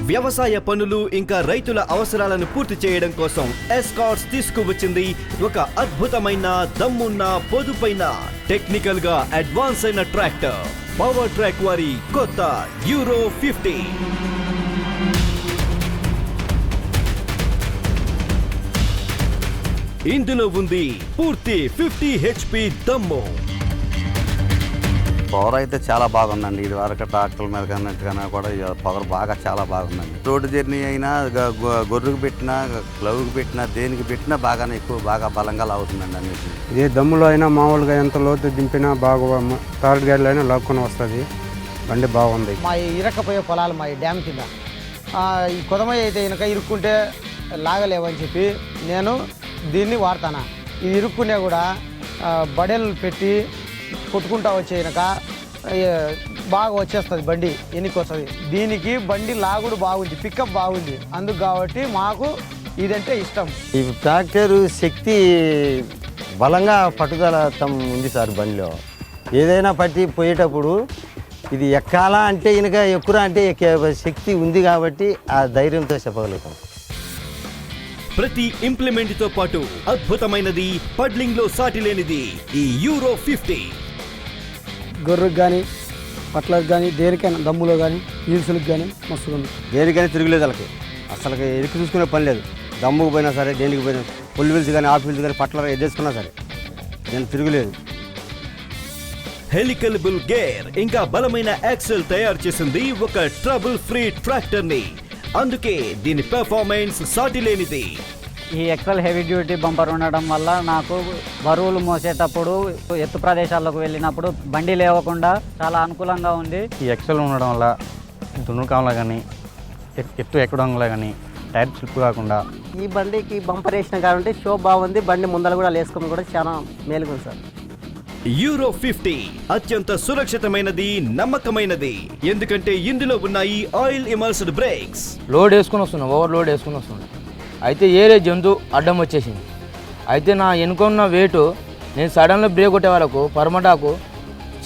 వ్యవసాయ పనులు ఇంకా రైతుల అవసరాలను పూర్తి చేయడం కోసం ఎస్కార్ట్స్ తీసుకువచ్చింది ఒక అద్భుతమైన దమ్మున్న పొదుపైన టెక్నికల్ గా అడ్వాన్స్ అయిన ట్రాక్టర్ పవర్ ట్రాక్ వారి కొత్త యూరో 50. ఇందులో ఉంది పూర్తి 50 HP దమ్ము. పవర్ అయితే చాలా బాగుందండి. ఇది వరకు ట్రాక్టర్ల మీద కన్నా కూడా పవర్ బాగా చాలా బాగుందండి. రోడ్డు జర్నీ అయినా గొర్రెకు పెట్టినా గ్లౌకి పెట్టినా దేనికి పెట్టినా బాగానే బాగా బలంగా లాగుతుందండి అన్నిటి. ఏ దమ్ములో అయినా మామూలుగా ఎంత లోతు దింపినా బాగా థర్డ్ గేర్లో అయినా లాక్కుని వస్తుంది. బండి బాగుంది. మా ఇరక్కపోయే పొలాలు మా డ్యామ్ కింద ఈ కొదమయ్య అయితే కనుక ఇరుక్కుంటే లాగలేవని చెప్పి నేను దీన్ని వాడతాను. ఇది ఇరుక్కునే కూడా బడెలు పెట్టి కొట్టుకుంటా వచ్చేయనక బాగా వచ్చేస్తుంది బండి ఎన్నికి వస్తుంది. దీనికి బండి లాగుడు బాగుంది, పికప్ బాగుంది. అందుకు కాబట్టి మాకు ఇదంటే ఇష్టం. ఈ ట్రాక్టర్ శక్తి బలంగా పట్టుదల ఉంది సార్. బండిలో ఏదైనా పట్టి పోయేటప్పుడు ఇది ఎక్కాలా అంటే ఇనక ఎక్కురా అంటే శక్తి ఉంది కాబట్టి ఆ ధైర్యంతో చెప్పగలుగుతాం. ప్రతి ఇంప్లిమెంట్ తో పాటు అద్భుతమైనది పడ్లింగ్ లో సాటి లేనిది ఈ యూరో 50. గొర్రెకు కానీ పట్లకు కానీ దేనికైనా దమ్ములో కానీ ఈల్సులకు కానీ మస్తుగా ఉంది. దేనికైనా తిరుగులేదు వాళ్ళకి, అసలు ఎరికి చూసుకునే పని లేదు. దమ్ముకు పోయినా సరే, దేనికి పోయినా ఫుల్ వీల్స్ కానీ హాఫ్ వీల్స్ కానీ పట్ల ఎదేసుకున్నా సరే నేను తిరుగులేదు. హెలికలబుల్ గేర్ ఇంకా బలమైన యాక్సెల్ తయారు చేసింది ఒక ట్రబుల్ ఫ్రీ ట్రాక్టర్ ని. అందుకే దీని పెర్ఫార్మెన్స్ సాటి లేనిది. ఈ ఎక్సెల్ హెవీ డ్యూటీ బంపర్ ఉండడం వల్ల నాకు బరువులు మోసేటప్పుడు ఎత్తు ప్రదేశాలకు వెళ్ళినప్పుడు బండి లేవకుండా చాలా అనుకూలంగా ఉంది. ఈ ఎక్సెల్ ఉండడం వల్ల దున్నుకాంలో కానీ ఎత్తు ఎక్కడంలో కానీ టైర్ స్లిప్ కాకుండా ఈ బండికి బంపర్ వేసిన కాబట్టి షో బాగుంది. బండి ముందర కూడా లేసుకుని కూడా చాలా మేలుగా ఉంది సార్. యూరో 50 అత్యంత సురక్షితమైనది, నమ్మకమైనది. ఎందుకంటే ఇందులో ఉన్నాయి ఆయిల్ ఇమర్స్డ్ బ్రేక్స్. లోడ్ వేసుకుని వస్తున్నాం, ఓవర్ లోడ్ వేసుకుని వస్తున్నాం. అయితే ఏరే జంతు అడ్డం వచ్చేసింది. అయితే నా వెనుకున్న వెయిట్ నేను సడన్గా బ్రేక్ కొట్టే వరకు పరమటాకు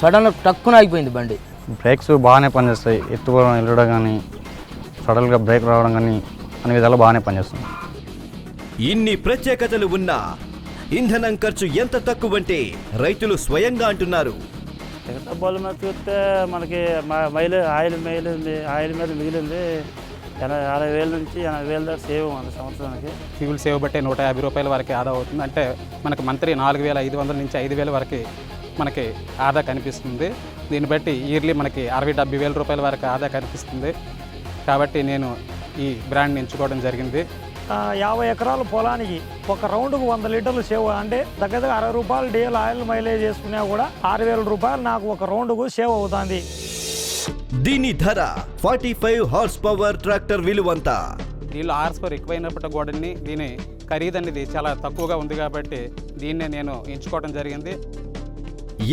సడన్గా టక్కున ఆగిపోయింది బండి. బ్రేక్స్ బాగానే పనిచేస్తాయి. ఎత్తు వెళ్ళడం కానీ సడన్గా బ్రేక్ రావడం కానీ అనే విధాలు బాగానే పనిచేస్తుంది. ఇన్ని ప్రత్యేకతలు ఉన్నా ఇంధనం ఖర్చు ఎంత తక్కువంటే రైతులు స్వయంగా అంటున్నారు. మిగతా బోళ్ళ మీద చూస్తే మనకి ఆయిల్ మీద మిగిలింది 60,000 నుంచి 80,000 దాకా సేవ్ మన సంవత్సరానికి. ఫ్యూల్ సేవ్ బట్టే 150 రూపాయల వరకు ఆదా అవుతుంది. అంటే మనకి మంత్లీ 4,500 నుంచి 5,000 వరకు మనకి ఆదా కనిపిస్తుంది. దీన్ని బట్టి ఇయర్లీ మనకి 60,000-70,000 రూపాయల వరకు ఆదా కనిపిస్తుంది. కాబట్టి నేను ఈ బ్రాండ్ని ఎంచుకోవడం జరిగింది. 50 ఎకరాల పొలానికి ఒక రౌండ్కు 100 లీటర్లు సేవ్ అంటే దగ్గర 60 రూపాయలు డీజిల్ ఆయిల్ మైలేజ్ చేసుకున్నా కూడా 6,000 రూపాయలు నాకు ఒక రౌండ్కు సేవ్ అవుతుంది. దీని ధర 45 హార్స్ పవర్ ట్రాక్టర్ విలువంతా. దీనిలో హార్స్ పవర్ ఎక్కువైనప్పటికీ కూడా దీని ఖరీదు అనేది చాలా తక్కువగా ఉంది కాబట్టి దీన్నే నేను ఎంచుకోవడం జరిగింది.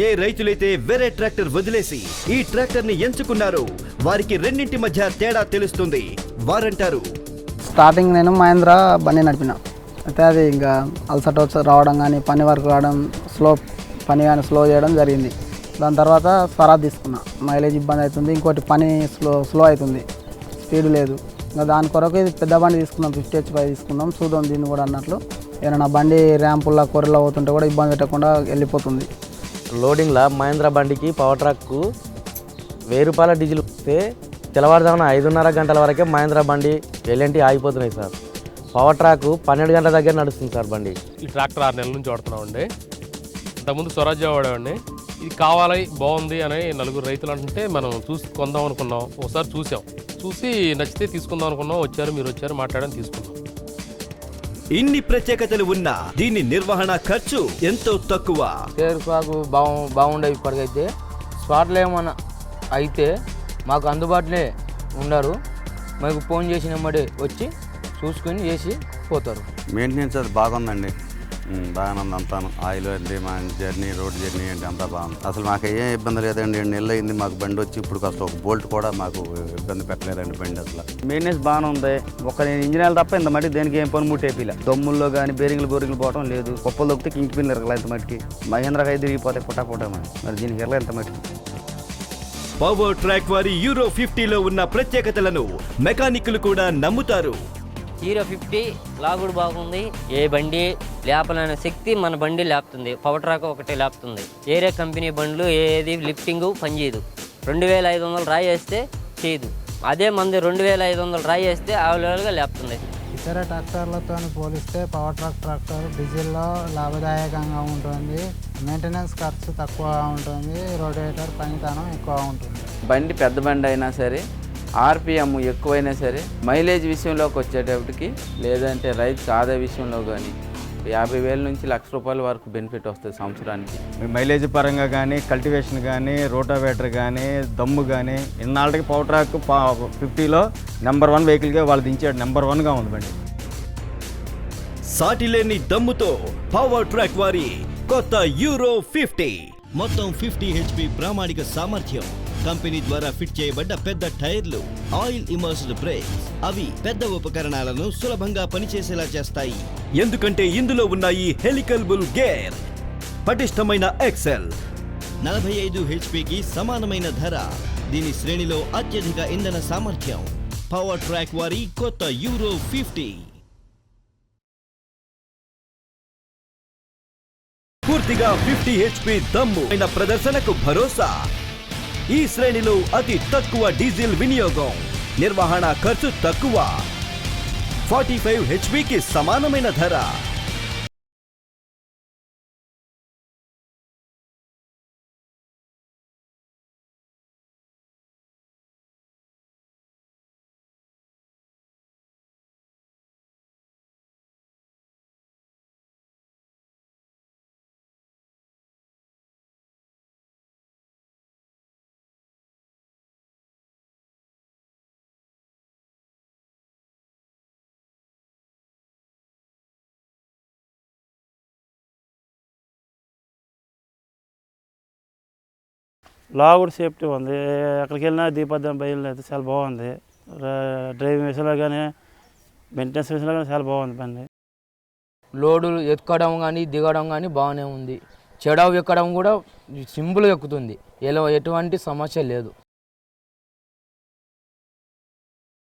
ఏ రైతులైతే వేరే ట్రాక్టర్ వదిలేసి ఈ ట్రాక్టర్ ని ఎంచుకున్నారో వారికి రెండింటి మధ్య తేడా తెలుస్తుంది. వారంటారు, స్టార్టింగ్ నేను మహేంద్ర బండి నడిపిన. అయితే అది ఇంకా అలసట రావడం కానీ పని వరకు రావడం పని కానీ స్లో చేయడం జరిగింది. దాని తర్వాత స్వరాజ్ తీసుకున్నా. మైలేజ్ ఇబ్బంది అవుతుంది, ఇంకోటి పని స్లో అవుతుంది, స్పీడ్ లేదు. ఇంకా దాని కొరకు ఇది పెద్ద బండి తీసుకున్నాం, 50 HP తీసుకున్నాం. చూద్దాం దీన్ని కూడా అన్నట్లు. ఏదైనా బండి ర్యాంపుల్లో కొరలో అవుతుంటే కూడా ఇబ్బంది పెట్టకుండా వెళ్ళిపోతుంది. లోడింగ్లో మహేంద్ర బండికి పవర్ ట్రాక్కు 1000 రూపాయల డీజిల్ వస్తే తెల్లవారుజామున 5:30 గంటల వరకే మహేంద్ర బండి ఎల్ఎన్టీ ఆగిపోతున్నాయి సార్. పవర్ ట్రాక్ 12 గంటల దగ్గర నడుస్తుంది సార్ బండి. ఈ ట్రాక్టర్ 6 నెలల నుంచి వాడుతున్నామండి. ఇంతకుముందు స్వరాజ్య వాడేవాడిని. ఇది కావాలి, బాగుంది అని 4 రైతులు అంటే మనం చూసి కొందాం అనుకున్నాం. ఒకసారి చూసి నచ్చితే తీసుకుందాం అనుకున్నాం. మీరు వచ్చారు మాట్లాడని తీసుకున్నాం. ఇన్ని ప్రత్యేకతలు ఉన్నా దీని నిర్వహణ ఖర్చు ఎంతో తక్కువ. కేర్ పాకు బాగుండే. ఇప్పటికైతే స్పాట్లో ఏమన్నా అయితే మాకు అందుబాటులో ఉండరు. మాకు ఫోన్ చేసినమ్మడే వచ్చి చూసుకొని చేసి పోతారు. మెయింటెనెన్స్ అది బాగుందండి, బాగానే ఉంది అంతాను. ఆయిల్ అండి, మా జర్నీ, రోడ్ జర్నీ ఏంటి అంతా బాగుంది. అసలు మాకు ఏం ఇబ్బంది లేదండి. 7 నెలలు అయింది మాకు బండి వచ్చి. ఇప్పుడు అసలు ఒక బోల్ట్ కూడా మాకు ఇబ్బంది పెట్టలేదండి బండి. అసలు మెయింటెనెన్స్ బాగానే ఉంది. ఒక ఇంజిన్ ఆయిల్ తప్ప ఇంత మట్టి దేనికి ఏం పని ముట్టేపిల్ల. దమ్ముల్లో కానీ బోరింగ్లు పోవడం లేదు. కుప్పలు దొక్కితే కింగ్ పిన్ ఇరగల ఇంత మట్టికి. మహేంద్రకి అయితే తిరిగిపోతాయి పుట్ట మరి దీనికి ఇరగల ఇంత మట్టికి. పవర్ ట్రాక్ వారి యూరో 50లో ఉన్న ప్రత్యేకతలను మెకానిక్లు కూడా నమ్ముతారు. హీరో 50 లాగుడు బాగుంది. ఏ బండి లేపలేని శక్తి మన బండి లేపుతుంది. పవర్ ట్రాక్ ఒకటి లేపుతుంది. ఏరే కంపెనీ బండ్లు ఏది లిఫ్టింగ్ పనిచేయదు. 2500 రాయి వేస్తే చేయదు. అదే మంది 2500 రాయి వేస్తే అవైలబుల్గా లేపుతుంది. ఇతర ట్రాక్టర్లతో పోలిస్తే పవర్ ట్రాక్టర్ డీజిల్లో లాభదాయకంగా ఉంటుంది. మెయింటెనెన్స్ ఖర్చు తక్కువగా ఉంటుంది. రోటేటర్ పనితనం ఎక్కువ ఉంటుంది. బండి పెద్ద బండి అయినా సరే, ఆర్పిఎం ఎక్కువైనా సరే, మైలేజ్ విషయంలోకి వచ్చేటప్పటికి లేదంటే రైతు ఆదాయ విషయంలో కానీ 50,000 నుంచి ₹1,00,000 వరకు బెనిఫిట్ వస్తుంది సంవత్సరానికి. మైలేజ్ పరంగా కానీ, కల్టివేషన్ కానీ, రోటావేటర్ కానీ, దమ్ము కానీ, ఇన్నాళ్ళకి పవర్ ట్రాక్ 50లో నెంబర్ 1 వెహికల్గా వాళ్ళు దించాడు. నెంబర్ 1గా ఉంది బండి. సాటిలేని దమ్ముతో పవర్ ట్రాక్ వారి కొత్త యూరో 50 మొత్తం 50 HP ప్రామాణిక సామర్థ్యం, కంపెనీ ద్వారా ఫిట్ చేయబడ్డ పెద్ద టైర్లు, ఆయిల్ ఇమర్స్డ్ బ్రేక్స్. అవి పెద్ద ఉపకరణాలను సులభంగా పనిచేసేలా చేస్తాయి. ఎందుకంటే ఇందులో ఉన్నాయి హెలికల్ బుల్ గేర్, పటిష్టమైన ఎక్సెల్, 45 HPకి సమానమైన ధర. దీని శ్రేణిలో అత్యధిక ఇంధన సామర్థ్యం. పవర్ ట్రాక్ వారి కొత్త యూరో 50 పూర్తిగా 50 HP దమ్ము అయిన ప్రదర్శనకు భరోసా. ఈ శ్రేణిలో అతి తక్కువ డీజిల్ వినియోగం, నిర్వహణ ఖర్చు తక్కువ, 45 HPకి సమానమైన ధర. లాగుడు సేఫ్టీ ఉంది. ఎక్కడికి వెళ్ళినా దీపద్దం బయలు అయితే చాలా బాగుంది. డ్రైవింగ్ విషయంలో కానీ, మెయింటెనెన్స్ విషయంలో కానీ చాలా బాగుంది బండి. లోడులు ఎక్కడం కానీ దిగడం కానీ బాగానే ఉంది. చెడవు ఎక్కడం కూడా సింపుల్గా ఎక్కుతుంది. ఎటువంటి సమస్య లేదు.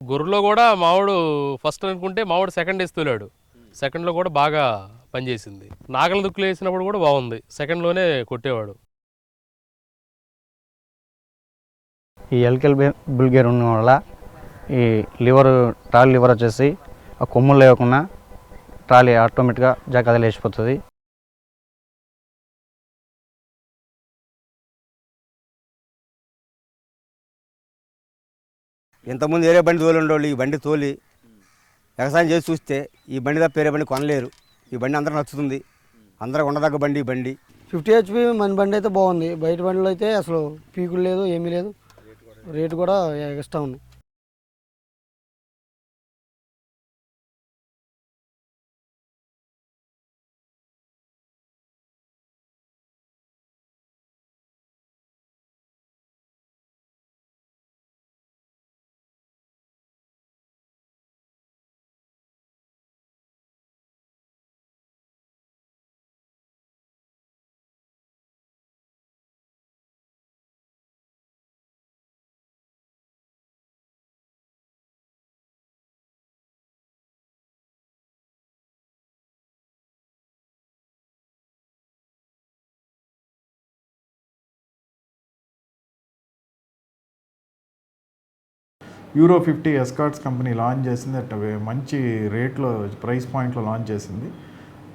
గొర్రెలో కూడా మావాడు ఫస్ట్ అనుకుంటే మావాడు సెకండ్ వేస్తున్నాడు. సెకండ్లో కూడా బాగా పనిచేసింది. నాగల దుక్కులు వేసినప్పుడు కూడా బాగుంది. సెకండ్లోనే కొట్టేవాడు. ఈ ఎల్కెల్ బుల్ గేర్ ఉండడం వల్ల ఈ ట్రాలీ లివర్ వచ్చేసి ఆ కొమ్ములు లేకుండా ట్రాలీ ఆటోమేటిక్గా జాగ్రత్త లేచిపోతుంది. ఇంతకుముందు వేరే బండి తోలి ఉండేవాళ్ళు ఈ బండి తోలి వ్యవసాయం చేసి చూస్తే ఈ బండి తప్ప వేరే బండి కొనలేరు. ఈ బండి అందరూ నచ్చుతుంది. అందరూ ఉండదగ్గ బండి ఈ బండి. 50 HP మన బండి అయితే బాగుంది. బయట బండిలో అయితే అసలు పీకులు లేదు, ఏమీ లేదు. రేటు కూడా ఎక్స్ట్రా ఉంది. యూరో 50 ఎస్కార్ట్స్ కంపెనీ లాంచ్ చేసింది. అట్లా మంచి రేట్లో ప్రైస్ పాయింట్లో లాంచ్ చేసింది.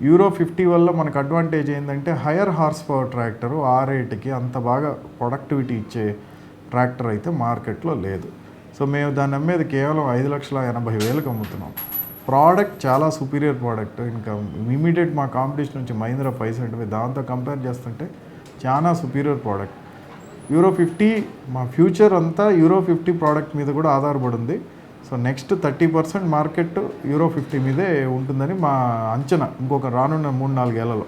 యూరో 50 వల్ల మనకు అడ్వాంటేజ్ ఏంటంటే హయ్యర్ హార్స్ పవర్ ట్రాక్టరు ఆ రేటుకి అంత బాగా ప్రొడక్టివిటీ ఇచ్చే ట్రాక్టర్ అయితే మార్కెట్లో లేదు. సో మేము దాన్ని అమ్మేది కేవలం 5,80,000కి అమ్ముతున్నాం. ప్రోడక్ట్ చాలా సుపీరియర్ ప్రోడక్ట్. ఇంకా ఇమీడియట్ మా కాంపిటీషన్ నుంచి మహీంద్రా 575 దాంతో కంపేర్ చేస్తుంటే చాలా సుపీరియర్ ప్రోడక్ట్. యూరో 50 మా ఫ్యూచర్ అంతా యూరో 50 ప్రోడక్ట్ మీద కూడా ఆధారపడి ఉంది. సో నెక్స్ట్ 30% మార్కెట్ యూరో 50 మీదే ఉంటుందని మా అంచనా ఇంకొక రానున్న 3-4 ఏళ్లలో.